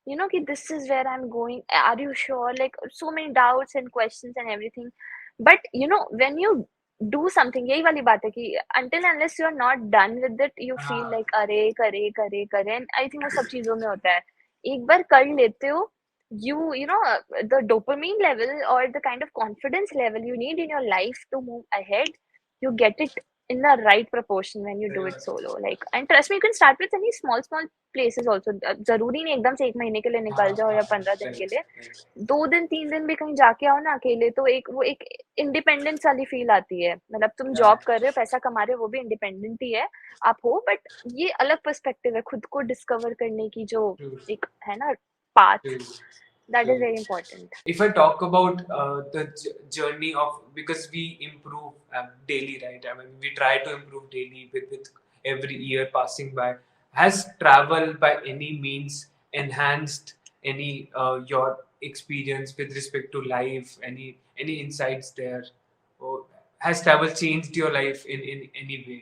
[SPEAKER 2] you know कि this is where I'm going, are you sure, like so many doubts and questions and everything. But you know when you do something, यही वाली बात है कि until unless you are not done with it you feel
[SPEAKER 1] हाँ
[SPEAKER 2] like अरे करे करे करे, and I think वो सब चीजों में होता है। एक बार कर लेते हो, you know the dopamine level or the kind of confidence level you need in your life to move ahead, you get it in the right proportion when you
[SPEAKER 1] सही
[SPEAKER 2] do it
[SPEAKER 1] बात है।
[SPEAKER 2] solo, like, and trust me you can start with any small small places also। जरूरी नहीं एकदम से एक महीने के लिए
[SPEAKER 1] हाँ
[SPEAKER 2] निकल जाओ
[SPEAKER 1] हाँ
[SPEAKER 2] या 15 दिन के
[SPEAKER 1] राइट
[SPEAKER 2] लिए।
[SPEAKER 1] राइट।
[SPEAKER 2] 2 दिन 3 दिन भी कहीं जाके आओ ना अकेले, तो एक वो एक इंडिपेंडेंस वाली फील आती है, मतलब तुम
[SPEAKER 1] या
[SPEAKER 2] जॉब कर रहे हो पैसा कमा रहे हो वो भी इंडिपेंडेंट ही है आप हो, बट ये अलग पर्सपेक्टिव है खुद को डिस्कवर करने की जो
[SPEAKER 1] ट्रू
[SPEAKER 2] एक है ना path,
[SPEAKER 1] true
[SPEAKER 2] that is
[SPEAKER 1] true.
[SPEAKER 2] Very important.
[SPEAKER 1] If I talk about the journey of, because we improve daily, right? I mean, we try to improve daily with every year passing by. Has travel by any means enhanced any your experience with respect to life? Any insights there? Or has travel changed your life in any way?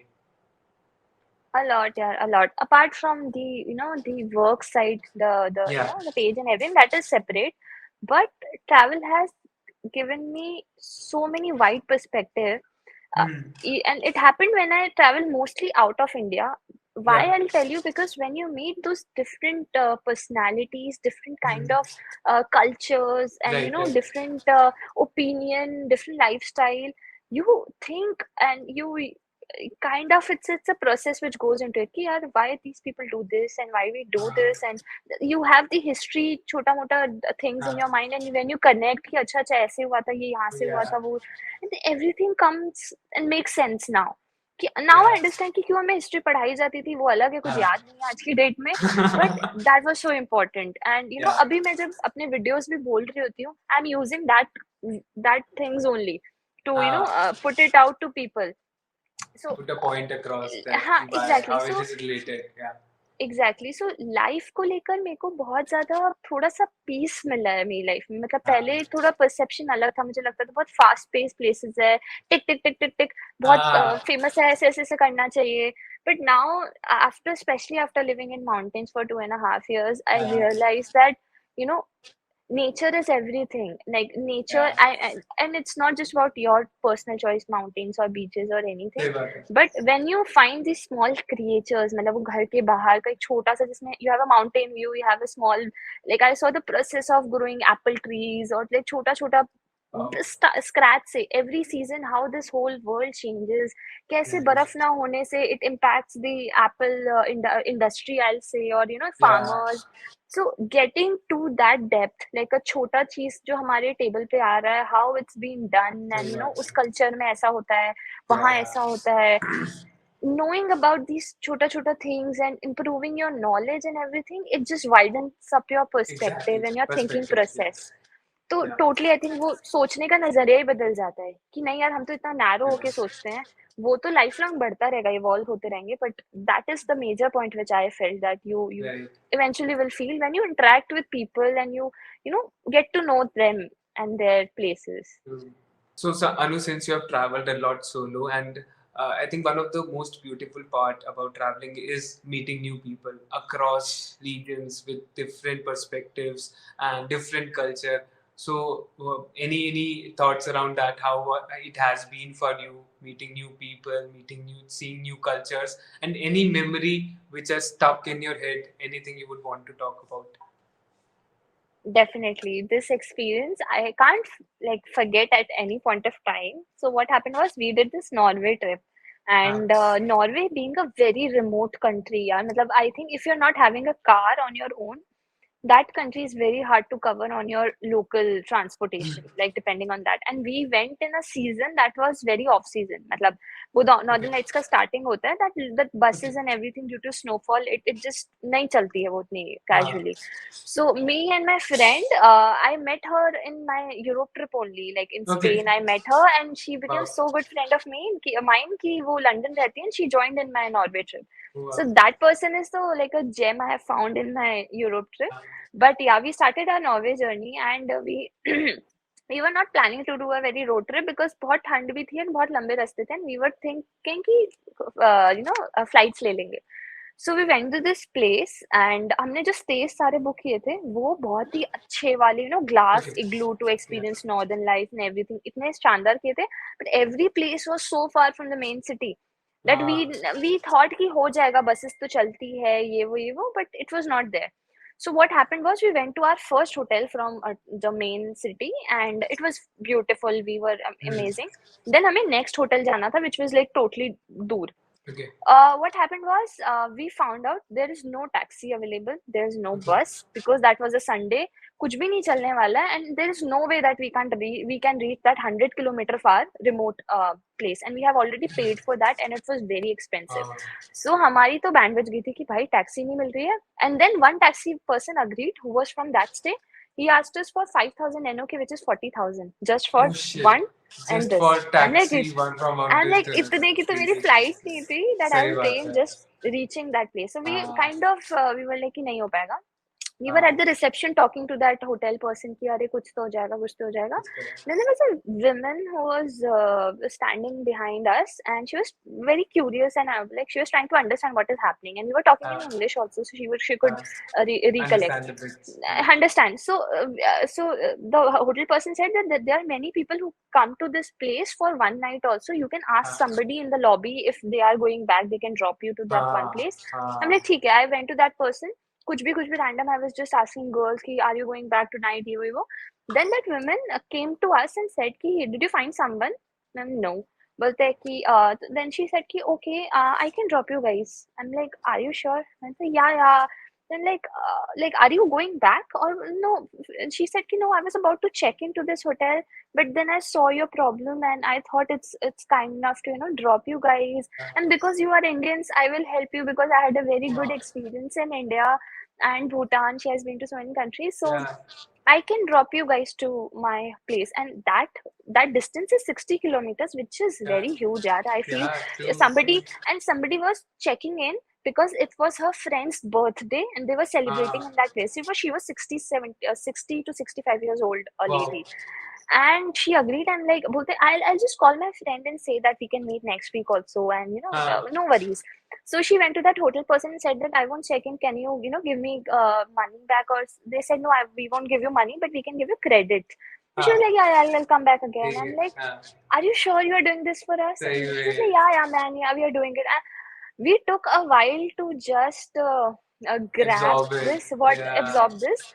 [SPEAKER 2] A lot, yeah, a lot. Apart from the, the work side, the
[SPEAKER 1] Yeah.
[SPEAKER 2] the page and everything, that is separate. But travel has given me so many wide perspective. Uh,
[SPEAKER 1] Hmm.
[SPEAKER 2] and it happened when I travel mostly out of India. Why,
[SPEAKER 1] Yeah.
[SPEAKER 2] I'll tell you, because when you meet those different personalities, different kind
[SPEAKER 1] Hmm.
[SPEAKER 2] of cultures, and
[SPEAKER 1] Right. Right.
[SPEAKER 2] different opinion, different lifestyle, you think and you kind of it's a process which goes into it कि यार why these people do this and why we do this, and you have the history छोटा मोटा things in
[SPEAKER 1] हाँ.
[SPEAKER 2] your mind, and when you connect कि अच्छा अच्छा ऐसे हुआ था, ये यहाँ से हुआ
[SPEAKER 1] Yeah.
[SPEAKER 2] था वो, and everything comes and makes sense now कि now I
[SPEAKER 1] Yeah.
[SPEAKER 2] understand कि क्यों हमें हिस्ट्री पढ़ाई जाती थी, वो अलग है, कुछ
[SPEAKER 1] हाँ.
[SPEAKER 2] याद नहीं है आज की डेट में, but that was so important. And
[SPEAKER 1] Yeah.
[SPEAKER 2] अभी मैं जब अपने वीडियोस भी बोल रही होती हूँ, I am using that things only to put it out to people. So
[SPEAKER 1] Put a point across that
[SPEAKER 2] हाँ
[SPEAKER 1] why
[SPEAKER 2] exactly
[SPEAKER 1] how it
[SPEAKER 2] so
[SPEAKER 1] is related. Yeah.
[SPEAKER 2] Exactly so life को लेकर मेरे को बहुत ज्यादा थोड़ा सा पीस मिला है मेरी लाइफ में। मतलब पहले
[SPEAKER 1] हाँ
[SPEAKER 2] थोड़ा परसेप्शन अलग था, मुझे लगता था बहुत फास्ट पेस प्लेसेस है, टिक टिक टिक टिक टिक, बहुत
[SPEAKER 1] हाँ
[SPEAKER 2] फेमस है, ऐसे ऐसे ऐसे करना चाहिए। But now after specially after living in mountains for 2.5 years I
[SPEAKER 1] हाँ
[SPEAKER 2] realized that you know nature is everything, like nature,
[SPEAKER 1] yeah.
[SPEAKER 2] and it's not just about your personal choice, mountains or beaches or anything,
[SPEAKER 1] सही बात है।
[SPEAKER 2] but when you find these small creatures, मतलब वो घर के बाहर का एक छोटा सा जिसमें you have a mountain view, you have a small, like I saw the process of growing apple trees, or like छोटा छोटा
[SPEAKER 1] Wow.
[SPEAKER 2] स्क्रैच से every season how this whole world changes, कैसे
[SPEAKER 1] Right.
[SPEAKER 2] बर्फ ना होने से it impacts the apple industry I'll say, or
[SPEAKER 1] Yeah.
[SPEAKER 2] farmers। so getting to that depth, like a छोटा चीज जो हमारे टेबल पे आ रहा है, how it's been done,
[SPEAKER 1] सही
[SPEAKER 2] and
[SPEAKER 1] बात
[SPEAKER 2] उस
[SPEAKER 1] है।
[SPEAKER 2] कल्चर में ऐसा होता है,
[SPEAKER 1] Yeah,
[SPEAKER 2] वहाँ
[SPEAKER 1] yeah.
[SPEAKER 2] ऐसा होता है, knowing about these chota chota things and improving your knowledge and everything, it just widens up your perspective
[SPEAKER 1] Exactly.
[SPEAKER 2] and your thinking
[SPEAKER 1] Perspective. Yeah.
[SPEAKER 2] process। तो
[SPEAKER 1] Yeah.
[SPEAKER 2] टोटली आई थिंक वो सोचने का नजरिया ही बदल जाता है कि नहीं यार हम तो इतना नैरो होके
[SPEAKER 1] Yeah.
[SPEAKER 2] सोचते हैं, वो तो लाइफ लॉन्ग बढ़ता रहेगा, इवॉल्व होते रहेंगे, but that is the major point which I felt that you
[SPEAKER 1] Right.
[SPEAKER 2] eventually will feel when you interact with people and you know get to know them and their places।
[SPEAKER 1] True. So, Anu, since you have traveled a lot solo, and I think one of the most beautiful part about traveling is meeting new people across regions with different perspectives and different culture. So, any thoughts around that? How it has been for you meeting new people, seeing new cultures, and any memory which has stuck in your head? Anything you would want to talk about?
[SPEAKER 2] Definitely, this experience I can't like forget at any point of time. So what happened was we did this Norway trip,
[SPEAKER 1] Huh.
[SPEAKER 2] and Norway being a very remote country, yeah, matlab, I think if you're not having a car on your own, that country is very hard to cover on your local transportation, like depending on that. And we went in a season that was very off season. मतलब वो
[SPEAKER 1] Okay.
[SPEAKER 2] Northern Lights का starting होता है, that
[SPEAKER 1] Okay.
[SPEAKER 2] buses and everything due to snowfall, it just नहीं चलती है वो उतनी
[SPEAKER 1] हाँ.
[SPEAKER 2] casually. So me and my friend, I met her in my Europe trip only, like in
[SPEAKER 1] Okay.
[SPEAKER 2] Spain. I met her and she became
[SPEAKER 1] Wow.
[SPEAKER 2] so good friend of mine कि वो London रहती है and she joined in my Norway trip. So
[SPEAKER 1] Wow.
[SPEAKER 2] that person is so like a gem I have found in my Europe trip. But yeah, we started our Norway journey and we we were not planning to do a very road trip because बहुत ठंड भी थी and बहुत लंबे रास्ते थे and we were thinking कि flights ले लेंगे. So we went to this place and हमने जो stays सारे book किए थे वो बहुत ही अच्छे वाले glass
[SPEAKER 1] Okay.
[SPEAKER 2] igloo to
[SPEAKER 1] Yeah.
[SPEAKER 2] experience northern lights and everything इतने शानदार किए थे, but every place was so far from the main city that we thought कि हो जाएगा, buses तो चलती है ये वो, but it was not there. So what happened was we went to our first hotel from the main city and it was beautiful. We were amazing. Then हमें next hotel जाना था which was like totally दूर.
[SPEAKER 1] Okay.
[SPEAKER 2] What happened was we found out there is no taxi available, there is no
[SPEAKER 1] Okay.
[SPEAKER 2] bus because that was a Sunday. कुछ भी नहीं चलने वाला है and there is no way that we can reach that 100 kilometer far remote place and we have already paid for that and it was very expensive. So हमारी तो band बज गई थी कि भाई टैक्सी नहीं मिल रही है. And then one taxi person agreed who was from that stay. He asked us for 5,000 NOK, which is 40,000, just for
[SPEAKER 1] Oh shit.
[SPEAKER 2] one and
[SPEAKER 1] Just
[SPEAKER 2] this.
[SPEAKER 1] for
[SPEAKER 2] I'm like,
[SPEAKER 1] taxi one from one
[SPEAKER 2] I'm
[SPEAKER 1] place
[SPEAKER 2] like,
[SPEAKER 1] to
[SPEAKER 2] इतने की तो मेरी
[SPEAKER 1] crazy.
[SPEAKER 2] flight नहीं थी that I
[SPEAKER 1] सही
[SPEAKER 2] will
[SPEAKER 1] बात
[SPEAKER 2] take
[SPEAKER 1] है.
[SPEAKER 2] just reaching that place. So we
[SPEAKER 1] हाँ.
[SPEAKER 2] kind of we were like कि नहीं हो पाएगा. We were at the reception talking to that hotel person कि अरे कुछ तो हो जाएगा, कुछ तो हो जाएगा. Then there was a woman who was standing behind us and she was very curious and like she was trying to understand what is happening and we were talking in English also, so she could recollect,
[SPEAKER 1] Understand a bit.
[SPEAKER 2] understand. So the hotel person said that there are many people who come to this place for one night also. You can ask somebody in the lobby if they are going back, they can drop you to that one place. I'm like ठीक है. I went to that person. कुछ भी random. I was just asking girls कि are you going back tonight, ये वो. Then that woman came to us and said कि did you find someone? Ma'am, no. बोलते हैं कि then she said कि okay, I can drop you guys. I'm like, are you sure? I said yeah. Then like are you going back or no? And she said कि no, I was about to check into this hotel, but then I saw your problem and I thought it's kind enough to drop you guys. And because you are Indians, I will help you because I had a very good experience in India and Bhutan. She has been to so many countries, so I can drop you guys to my place. And that distance is 60 kilometers, which is very huge. Yeah, I feel somebody was checking in because it was her friend's birthday and they were celebrating in that place. She was 60 to 65 years old, a lady. And she agreed. I'm like, I'll just call my friend and say that we can meet next week also, and no worries. So she went to that hotel person and said that I won't check in. Can you give me money back? Or they said no, we won't give you money, but we can give you credit. So she was like, yeah, I'll come back again. I'm like, are you sure you are doing this for us? And she was like, yeah, man, yeah, we are doing it. And we took a while to just grasp this, absorb this.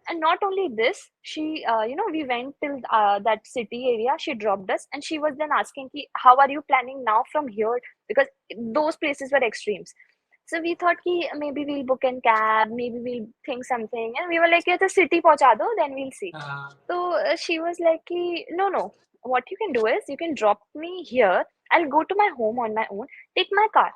[SPEAKER 2] And not only this, she we went till that city area. She dropped us and she was then asking ki, how are you planning now from here, because those places were extremes. So we thought ki maybe we'll book a cab, maybe we'll think something, and we were like, yeah, the city pahuncha do, then we'll see. So she was like ki, no, what you can do is you can drop me here, I'll go to my home on my own, take my car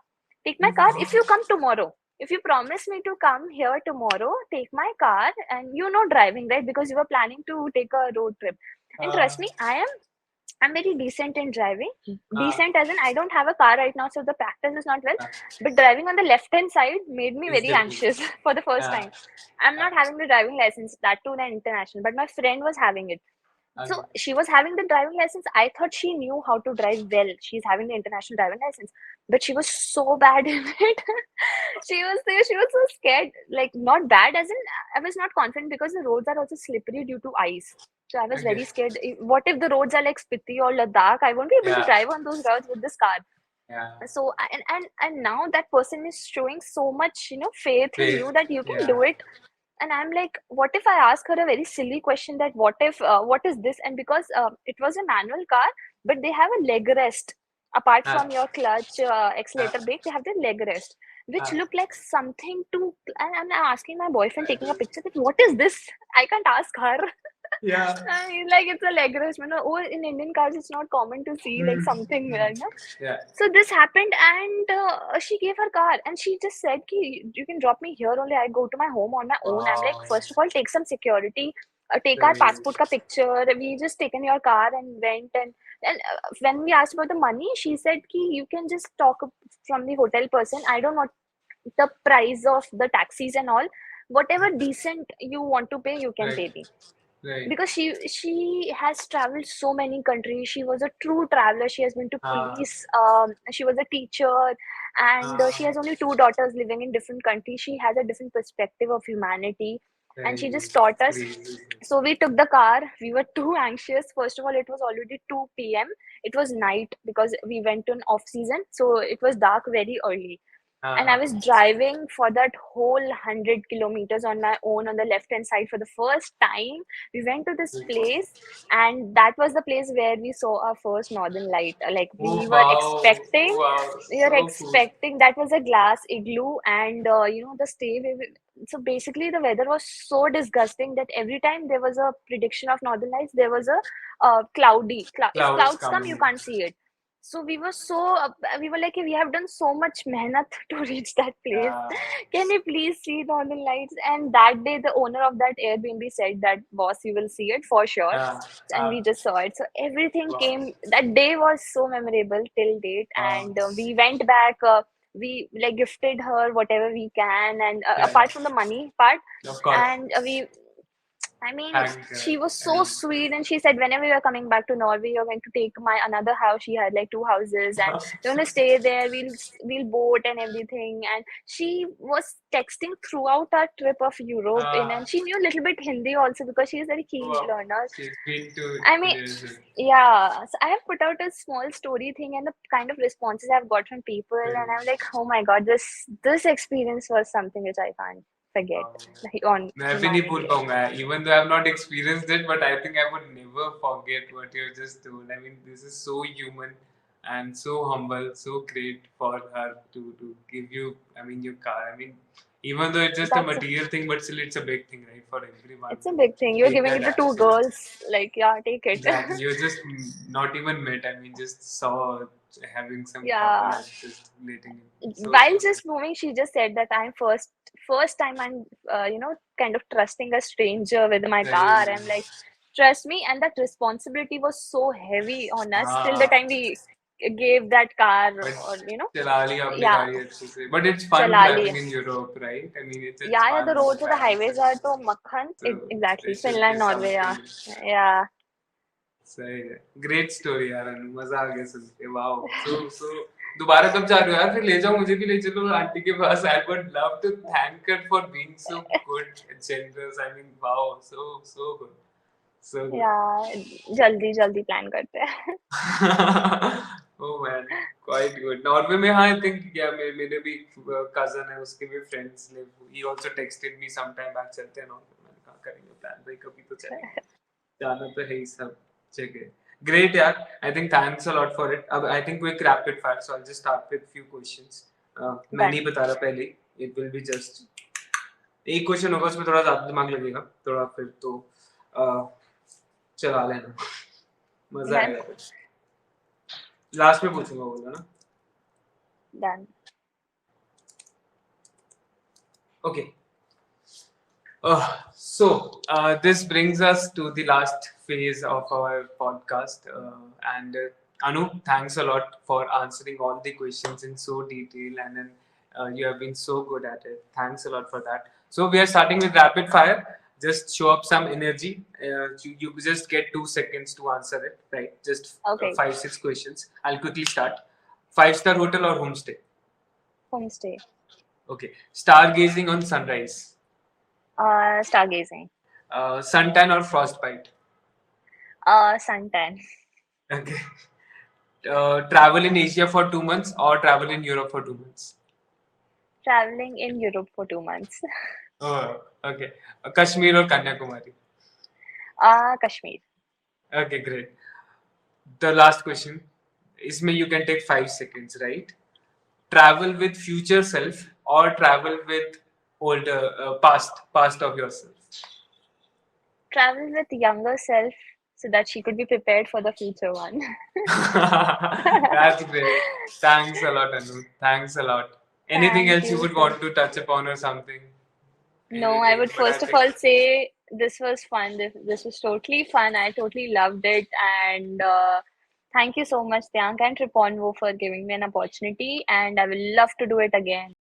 [SPEAKER 2] if you come tomorrow. If you promise me to come here tomorrow, take my car, and driving, right? Because you were planning to take a road trip. And trust me, I'm very decent in driving. Decent as in I don't have a car right now, so the practice is not well. But driving on the left hand side made me very anxious for the first time. I'm not having the driving license, that too the international, but my friend was having it. So she was having the driving license. I thought she knew how to drive well. She's having the international driving license, but she was so bad in it. She was there. She was so scared. Like not bad, as in I was not confident because the roads are also slippery due to ice. So I was very scared. What if the roads are like Spiti or Ladakh? I won't be able to drive on those roads with this car. So and now that person is showing so much faith in you that you can do it. And I'm like, what if I ask her a very silly question that what is this? And because it was a manual car, but they have a leg rest apart from your clutch, accelerator, brake, they have the leg rest. which
[SPEAKER 1] Ah,
[SPEAKER 2] looked like something to, and I'm asking my boyfriend taking a picture that what is this? I can't ask her.
[SPEAKER 1] yeah.
[SPEAKER 2] And he's like, it's a leg rest. Oh, in Indian cars, it's not common to see like something, you know.
[SPEAKER 1] Yeah.
[SPEAKER 2] So this happened, and she gave her car, and she just said, "Ki you can drop me here only. I go to my home on my own." I'm like,
[SPEAKER 1] Wow.
[SPEAKER 2] first of all, take some security, take our
[SPEAKER 1] Very good.
[SPEAKER 2] passport ka picture. We just taken your car and went, and when we asked about the money, she said, "Ki you can just talk from the hotel person. I don't know the price of the taxis and all. Whatever decent you want to pay, you can
[SPEAKER 1] Right.
[SPEAKER 2] pay me."
[SPEAKER 1] Right.
[SPEAKER 2] Because she has traveled so many countries. She was a true traveler. She has been to
[SPEAKER 1] Ah,
[SPEAKER 2] police. She was a teacher, and she
[SPEAKER 1] ah,
[SPEAKER 2] has only two daughters living in different countries. She has a different perspective of humanity, and
[SPEAKER 1] very
[SPEAKER 2] she
[SPEAKER 1] good.
[SPEAKER 2] just taught us.
[SPEAKER 1] Crazy.
[SPEAKER 2] So we took the car. We were too anxious. First of all, it was already 2 p.m. It was night because we went to an off season, so it was dark very early, and I
[SPEAKER 1] Ah,
[SPEAKER 2] was driving for that whole 100 kilometers on my own on the left hand side for the first time. We went to this place, and that was the place where we saw our first northern light. Like
[SPEAKER 1] oh wow. Oh wow.
[SPEAKER 2] we were
[SPEAKER 1] So cool.
[SPEAKER 2] expecting that was a glass igloo, and the stay. So basically, the weather was so disgusting that every time there was a prediction of northern lights, there was a if
[SPEAKER 1] Clouds
[SPEAKER 2] clouds come, you
[SPEAKER 1] coming.
[SPEAKER 2] can't see it. So we were like, we have done so much mehnat to reach that place.
[SPEAKER 1] Yeah.
[SPEAKER 2] Can you please see Northern Lights? And that day, the owner of that Airbnb said that, boss, you will see it for sure.
[SPEAKER 1] Ah,
[SPEAKER 2] And
[SPEAKER 1] ah,
[SPEAKER 2] we just saw it. So everything
[SPEAKER 1] wow.
[SPEAKER 2] came. That day was so memorable till date.
[SPEAKER 1] Wow.
[SPEAKER 2] And we went back. We like gifted her whatever we can, and
[SPEAKER 1] Yeah.
[SPEAKER 2] apart from the money part,
[SPEAKER 1] Of course.
[SPEAKER 2] and we I mean,
[SPEAKER 1] Thank
[SPEAKER 2] she was so
[SPEAKER 1] and
[SPEAKER 2] sweet, and she said whenever you're coming back to Norway, you're going to take my another house. She had like two houses, and you're gonna stay there. We'll boat and everything. And she was texting throughout our trip of Europe, and she knew a little bit Hindi also because she is a very keen
[SPEAKER 1] wow.
[SPEAKER 2] learner.
[SPEAKER 1] She's been to
[SPEAKER 2] I mean,
[SPEAKER 1] places.
[SPEAKER 2] yeah. So I have put out a small story thing, and the kind of responses I've got from people, and I'm like, oh my god, this experience was something which I can't forget,
[SPEAKER 1] Wow.
[SPEAKER 2] like on
[SPEAKER 1] मैं
[SPEAKER 2] in
[SPEAKER 1] भी नहीं
[SPEAKER 2] on
[SPEAKER 1] भूल
[SPEAKER 2] India.
[SPEAKER 1] पाऊंगा even though I have not experienced it but I think I would never forget what you just told. I mean this is so human and so humble, so great for her to give you, I mean, your car. I mean, even though it's just a
[SPEAKER 2] That's
[SPEAKER 1] material thing but still it's a big thing, right, for everyone
[SPEAKER 2] It's a
[SPEAKER 1] to
[SPEAKER 2] big thing. You're
[SPEAKER 1] take
[SPEAKER 2] giving
[SPEAKER 1] that
[SPEAKER 2] it to two
[SPEAKER 1] action.
[SPEAKER 2] girls. Like, yeah, take it.
[SPEAKER 1] Exactly. You just not even met. I mean, just saw having some couple
[SPEAKER 2] Yeah.
[SPEAKER 1] and just letting it. So
[SPEAKER 2] While
[SPEAKER 1] so good.
[SPEAKER 2] just moving, she just said that I'm first time I'm kind of trusting a stranger with my
[SPEAKER 1] Very
[SPEAKER 2] car.
[SPEAKER 1] good.
[SPEAKER 2] I'm like, trust me, and that responsibility was so heavy on us till the
[SPEAKER 1] हाँ,
[SPEAKER 2] time we gave that car,
[SPEAKER 1] but
[SPEAKER 2] or
[SPEAKER 1] चला ली आपने
[SPEAKER 2] yeah,
[SPEAKER 1] गाड़ी अच्छे से. But it's fun
[SPEAKER 2] chala
[SPEAKER 1] driving
[SPEAKER 2] liya.
[SPEAKER 1] in Europe, right? I mean, it's
[SPEAKER 2] Yeah, yeah, the
[SPEAKER 1] fun
[SPEAKER 2] roads or the
[SPEAKER 1] driving.
[SPEAKER 2] highways are to makhan.
[SPEAKER 1] So
[SPEAKER 2] Exactly,
[SPEAKER 1] there should be
[SPEAKER 2] Finland, Norway. Yeah,
[SPEAKER 1] something.
[SPEAKER 2] yeah.
[SPEAKER 1] सही है. Great story यार अनु, मजा आ गया सुन के. Wow. So दोबारा कब जा रहे हो यार? फिर ले जाओ, मुझे भी ले चलो आंटी के पास. I would love to thank her for being so good and generous. I mean, wow, so good, so good.
[SPEAKER 2] Yeah, जल्दी जल्दी प्लान करते हैं.
[SPEAKER 1] Oh man, quite good. Norway में हाँ, I think yeah, मेरे भी cousin है, उसके भी friends live. He also texted me sometime back, चलते हैं नॉर्वे. मैंने कहा करेंगे प्लान भाई, कभी तो चलेंगे. जाना तो है ही सब जगह. Great यार. I think thanks a lot for it. अब I think quick rapid fire. So I'll just start with few questions. मैं
[SPEAKER 2] Done.
[SPEAKER 1] नहीं बता रहा पहले. It will be just एक क्वेश्चन होगा, उसमें थोड़ा ज्यादा दिमाग लगेगा. थोड़ा फिर तो चला लेना. मजा
[SPEAKER 2] Done.
[SPEAKER 1] आएगा. लास्ट में पूछूंगा बोला ना.
[SPEAKER 2] Done.
[SPEAKER 1] Okay. This brings us to the last phase of our podcast. And Anu, thanks a lot for answering all the questions in so detail, and then you have been so good at it. Thanks a lot for that. So we are starting with rapid fire. Just show up some energy. You just get 2 seconds to answer it, right? Just
[SPEAKER 2] Okay.
[SPEAKER 1] 5-6 questions. I'll quickly start. 5-star hotel or homestay?
[SPEAKER 2] Homestay.
[SPEAKER 1] Okay. Stargazing on sunrise.
[SPEAKER 2] Stargazing.
[SPEAKER 1] Suntan or frostbite?
[SPEAKER 2] Suntan.
[SPEAKER 1] Okay. Travel in Asia for 2 months or travel in Europe for 2 months?
[SPEAKER 2] Traveling in Europe for 2 months.
[SPEAKER 1] Oh, okay. Kashmir or Kanyakumari?
[SPEAKER 2] Kashmir.
[SPEAKER 1] Okay, great. The last question. इसमें you can take 5 seconds, right? Travel with future self or travel with older past of yourself?
[SPEAKER 2] Travel with younger self so that she could be prepared for the future one.
[SPEAKER 1] That's great. Thanks a lot, Anu. Thanks a lot. Anything
[SPEAKER 2] Thank
[SPEAKER 1] else you
[SPEAKER 2] you
[SPEAKER 1] would
[SPEAKER 2] so.
[SPEAKER 1] want to touch upon or something?
[SPEAKER 2] No, I
[SPEAKER 1] Anything,
[SPEAKER 2] would
[SPEAKER 1] but I
[SPEAKER 2] first of
[SPEAKER 1] think
[SPEAKER 2] all say this was fun. This was totally fun. I totally loved it. And thank you so much, Triyank and Triponvo, for giving me an opportunity. And I will love to do it again.